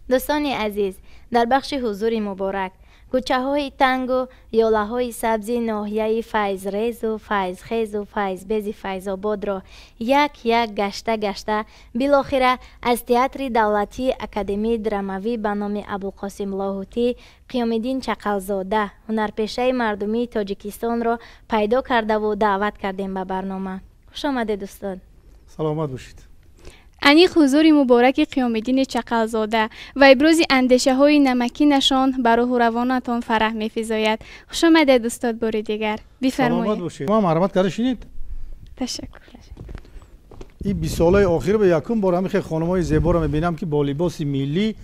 دوستان عزیز، در بخش حضور مبارک کوچه های تنگ و یاله های سبزی ناحیه فیض‌ریز و فیض‌خیز و فیض‌بیز فیض‌آباد را یک گشته بالاخره از تئاتر دولتی اکادمی دراموی به نام ابوالقاسم لاهوتی قیام‌الدین چقلزاده هنرپیشه مردمی تاجیکستان را پیدا کرده و دعوت کردیم به برنامه. خوش آمدید دوستان. سلامت باشید. انیق حضور مبارک قیام‌الدین چقلزاده و ابراز اندیشه های نمکینشان بر روح و روانتان فرح می‌فزاید. خوش آمدید استاد بار دیگر. بفرمایید. سلامت باشید. ما مرحمت کردید. تشکر. این 20 ساله اخیر به یکم بار همین خانم‌های زیبا رو می‌بینم که با لباس ملی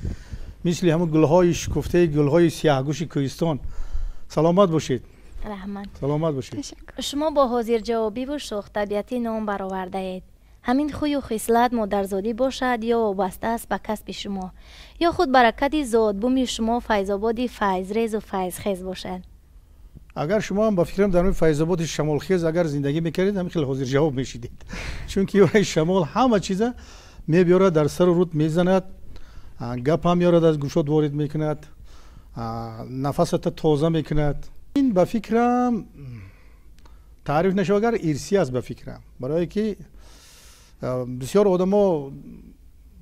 مثل همون گل‌های شکفته گل‌های سیاه‌گوش کوهستان. سلامت باشید. رحمت. سلامت باشید. تشکر. شما با حاضر جوابی و شوخ طبیعتی نام برآورده اید. همین خوی و خصلت مادرزادی باشد یا وابسته است به کسب شما یا خود برکت زادبوم شما فیض‌آباد فیض‌ریز و فیض‌خیز باشد. اگر شما هم با فکرم در مورد فیض‌آباد شمالخیز اگر زندگی میکردید همین خیلی حاضر جواب میشیدید، چون که یورای شمال همه چیزا میبیاره در سر رود میزند، گپ هم میاره از گوشات وارد میکند، نفست تازه میکند. این با فکرم تعریف نشوگر ارسی است. با فکرم برای که بسیار آدما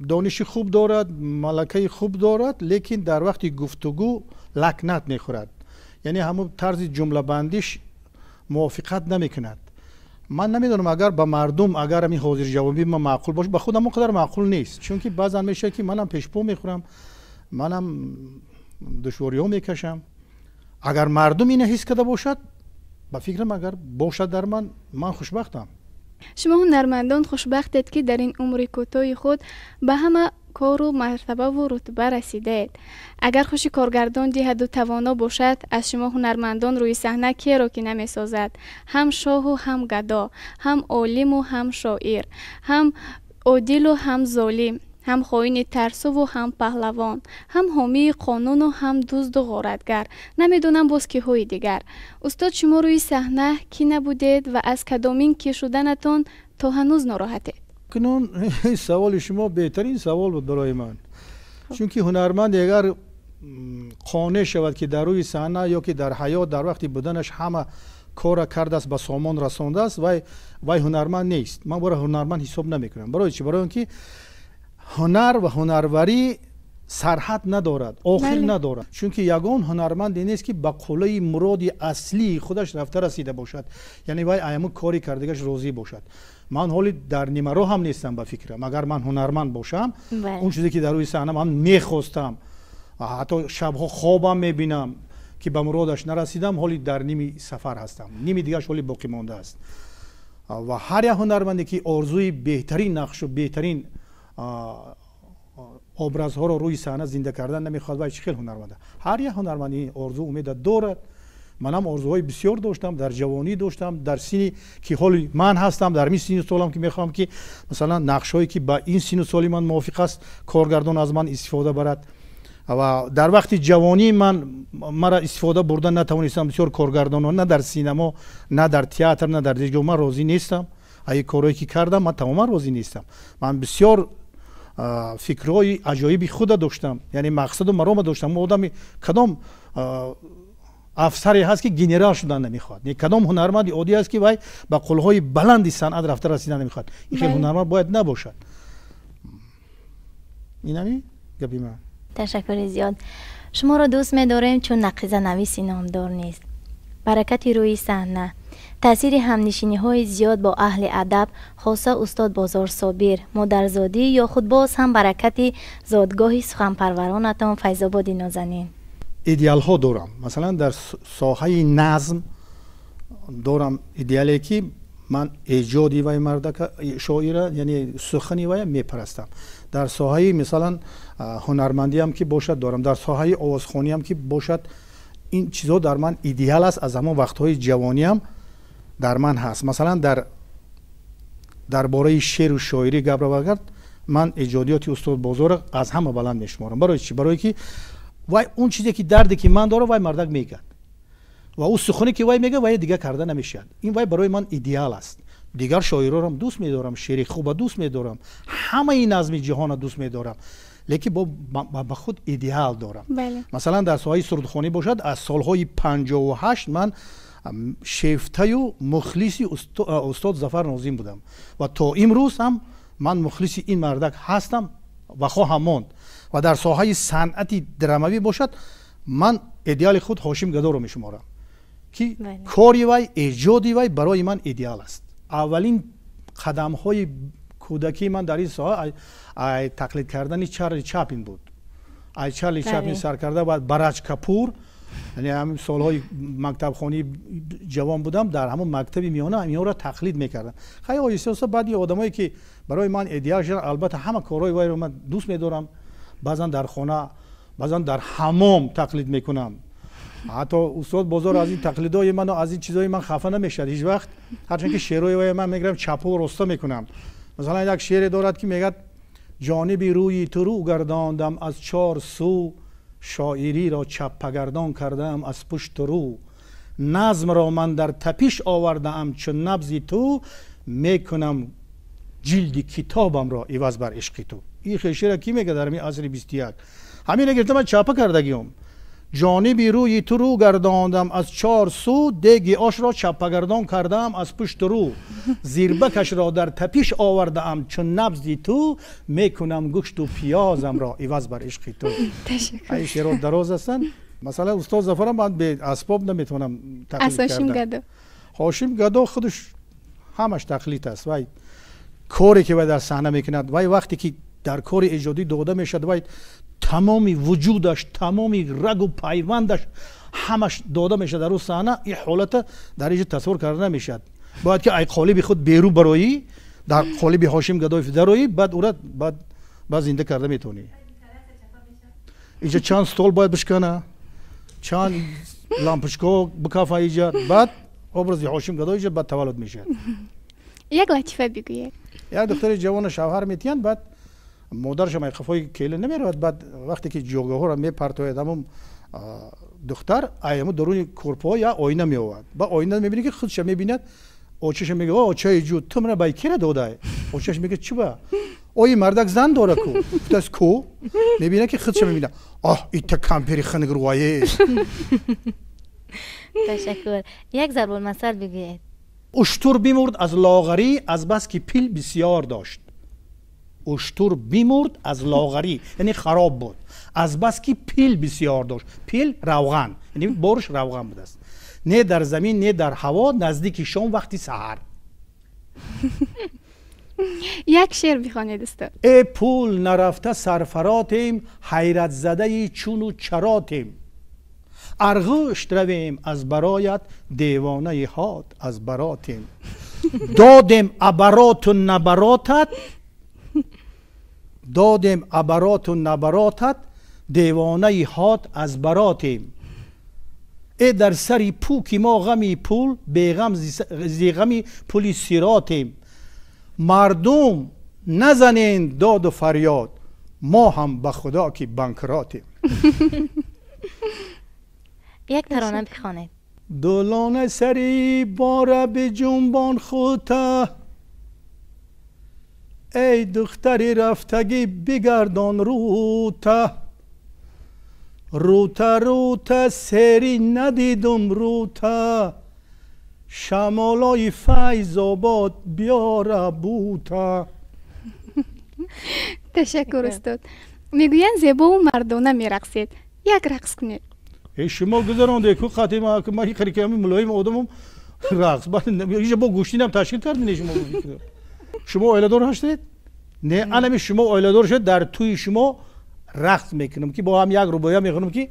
دانش خوب دارد، ملکه خوب دارد، لیکن در وقتی گفتگو لکنت میخورد، یعنی همون طرز جمله بندیش موافقت نمیکند. من نمیدونم اگر به مردم اگر همین حاضر جوابی من معقول باشه، به خودم اونقدر معقول نیست، چون که بعضا میشه که منم پیشپو میخورم، منم دشواری‌ها میکشم. اگر مردم اینو حس کرده باشد، به فکرم اگر باشد در من خوشبختم. شما هنرمندان خوشبختید که در این عمر کوتاه خود به همه کار و مرتبه و رتبه رسیدید. اگر خوش کارگردان جهد و توانا باشد، از شما هنرمندان روی صحنه کی را که نمی سازد؟ هم شاه و هم گدا، هم عالم و هم شاعر، هم عادل و هم ظالم، هم خائن ترسو و هم پهلوان، هم حامی قانون و هم دزد و غارتگر، نمیدونم باز که های دیگر. استاد شما روی صحنه کی نبودید و از کدامین کی شدنتان تا هنوز ناراحتید؟ کنون این سوال شما بهترین سوال بود برای من، چون که هنرمند اگر قانع شود که در روی صحنه یا که در حیات در وقتی بودنش همه کار کرده است، به سامان رسانده است، وای هنرمند نیست. من برای هنرمند حساب نمیکنم. برای چی؟ برای اینکه هنر و هنروری سرحد ندارد، آخر ندارد، چون که یگان هنرمند نیست که به قله مراد اصلی خودش رفته رسیده باشد، یعنی وای ایامو کاری کردگش راضی باشد. من حالی در نیمه رو هم نیستم به فکرم. اگر من هنرمند باشم، اون چیزی که در روی صحنه من میخواستم، حتی شبها خوابم میبینم که به مرادش نرسیدم، حالی در نیمی سفر هستم، نیمی دیگهش حالی باقی مانده است. و هر یک هنرمندی که آرزوی بهترین نقش و بهترین ابرازها رو روی صحنه زنده کردن نمیخواد، و خیلی هنرمنده. هر یک هنرمندی آرزو امید دارد. منم آرزوهای بسیار داشتم، در جوانی داشتم، در سنی که حالی من هستم، در این سن و سالم که میخوام که مثلا نقشایی که با این سن و سالی من موافق است کارگردان از من استفاده برد. و در وقتی جوانی مرا استفاده بردن نتوانستم. بسیار کارگردانان نه در سینما نه در تئاتر نه در دیگه من راضی نیستم. ای کارایی که کردم من تماما راضی نیستم. من بسیار فکرهای عجایبی خود داشتم، یعنی مقصد و مرام داشتم. آدمی کدام افسری هست که گنرال شدن نمیخواد، نه کدام هنرمندی عادی است که وای با قلهای بلندی صنعت رفته رسیدن نمیخواد. این خیلی هنرمند باید نباشد. اینمی گپی من. تشکر زیاد. شما را دوست می‌داریم چون نقیضه نویسی نامدار نیست. برکت روی صحنه، تاثیر همنشینی‌های زیاد با اهل ادب، خاصه استاد بازار صابر، مادرزادی یا خود باز هم برکت زادگاه سخنپرورانتان فیض‌آباد نازنین. ایدئال ها دارم. مثلا در ساحه نظم دارم ایدئالی که من ایجادی و مردک شاعر، یعنی سخنی و میپرستم. در ساحه مثلا هنرمندی هم که باشد دارم، در ساحه آوازخوانی هم که باشد. این چیزا در من ایدئال است. از همون وقت‌های جوانی هم در من هست. مثلا درباره شعر و شاعری گپ را من ایجادیات استاد بازار از همه بلند میشمارم. برای چی؟ برای که وای اون چیزی که دردی که من دارم وای مردک میگه و اون سخنی که وای میگه وای دیگه کرده نمیشه. این وای برای من ایدئال است. دیگر شاعرها رو هم دوست میدارم، شعر خوب دوست میدارم، همه این نظم جهان دوست میدارم، لیکن با خود ایدئال دارم. بله. مثلا در ساحه سرودخوانی باشد، از سالهای 58 من شیفته و مخلصی استاد ظفر ناظم بودم و تا امروز هم من مخلص این مردک هستم و خواهم ماند. و در ساحه صنعت دراموی باشد، من ایدئال خود هاشم گدا رو میشمارم که کاری وی، ایجادی وی برای من ایدئال است. اولین قدم های کودکی من در این ساحه تقلید کردن چارلی چاپلین بود. چارلی چاپلین سر کرده و براج کپور، یعنی همین سالهای مکتب خانی جوان بودم، در همون مکتبی میانه اینا را تقلید میکردم. خیلی آیسته بعدی آدمایی که برای من ایدئال شدن، البته همه کارهای وی رو من دوست میدارم. بعضا در خانه، بعضا در حمام تقلید میکنم. حتی استاد بازار از این تقلیدای من و از این چیزای من خفه نمیشد هیچ وقت، هرچند که شعرهای وی من میگیرم چپه و راسته میکنم. مثلا یک شعر دارد که میگه جانب روی تو رو گرداندم از 4 سو، شاعری را چپه گردان کردم از پشت رو، نظم را من در تپش آوردم چون نبض تو، میکنم جلد کتابم را عوض بر عشق تو. این شعر کی میگه در این عصر 21؟ همین گرفتم من چپه کردگیم. جانب روی تو رو گرداندم از 4 سو، دیگ آش را چپه گردان کردم از پشت رو، زیربکش را در تپش آوردم چون نبض تو، میکنم گوشت و پیازم را عوض بر عشق تو. تشکر. این شعرها دراز هستن. مثلا استاد ظفرم من به اسباب نمیتونم تقلید کردم. هاشم گدا خودش همش تقلید است. وای کاری که وی در صحنه میکند، وای وقتی که در کار ایجادی داده میشد، وای تمامی وجودش، تمامی رگ و پیوندش همش داده میشه در اون صحنه. این حالت در اینجا تصور کرده نمیشد. باید که ای قالب خود بیرو برایی، در قالب هاشم گدای درایی، بعد اورد بعد زنده کرده میتونی. اینجا چند stol باید بشکنه، چند لامپشکو بکافه اینجا، بعد ابرز هاشم گدای اینجا بعد تولد میشه. یک لطیفه بگویید. یک دختر جوان شوهر میتین، بعد مادرش هم خفای کیله نمیرود، بعد وقتی که جوگه ها را میپرتاید همون دختر ایمو درون کورپا یا آینه میآورد. با آینه میبینی که خودش میبیند، اوچش میگه آچه جو تو من بای کی را داده؟ اوچش میگه چی با؟ این مردک زن داره کو؟ گفتش کو؟ میبینه که خودش میبینه ایت کمپری خنگروایه. تشکر. یک ضرب المثل بگویید. اشتر بیمرد از لاغری از بس که پیل بسیار داشت. اشتر بیمرد از لاغری یعنی خراب بود، از بس که پیل بسیار داشت. پیل روغن، یعنی بارش روغن بود است، نه در زمین نه در هوا، نزدیک شام وقتی سحر. یک شعر بخوانید استاد. ای پول نرفته سرفراتیم، حیرت زده چون و چراتیم، ارغشت رویم از برایت، دیوانه هات از براتیم، دادیم عبرات و نبراتت، دادیم عبرات و نبراتت، دیوانه هات از براتیم، ای در سری پوکی ما غمی پول، بیغم زی غمی پولی سیراتیم، مردم نزنین داد و فریاد، ما هم به خدا که بنکراتیم. یک ترانه بخوانید. دولانه سری باره به جنبان خودتا، ای دختری رفتگی بگردان روتا، روتا روتا سری ندیدم روتا، شمالای فیض آباد بیاره بوتا. تشکر استاد. میگوین زیبا و مردانه میرقصید، یک رقص کنید. شما گذارونده که خاطر ما که ما خیلی کمی ملایم آدمم رقص بعد اینجا با گوشتینم تشکیل کردین. شما ایلادور هستید؟ نه الان شما ایلادور شد، در توی شما رقص میکنم که با هم یک روبایا میخونم که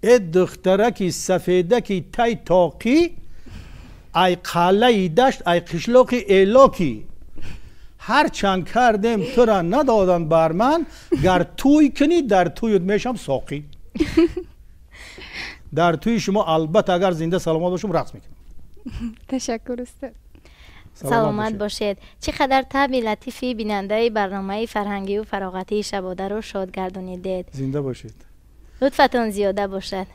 ای دخترکی سفیدکی تای تاقی، ای قلعه دشت ای قشلاقی ایلاکی، هر چند کردم تو را ندادن بر من، گر توی کنی در تویت میشم ساقی. در توی شما البته اگر زنده سلامت باشم رقص میکنم. تشکر استاد. سلامت باشید. چقدر طبع لطیفی بیننده برنامه فرهنگی و فراغتی شباده رو شاد گردانیدید. زنده باشید. لطفتون زیاده باشد.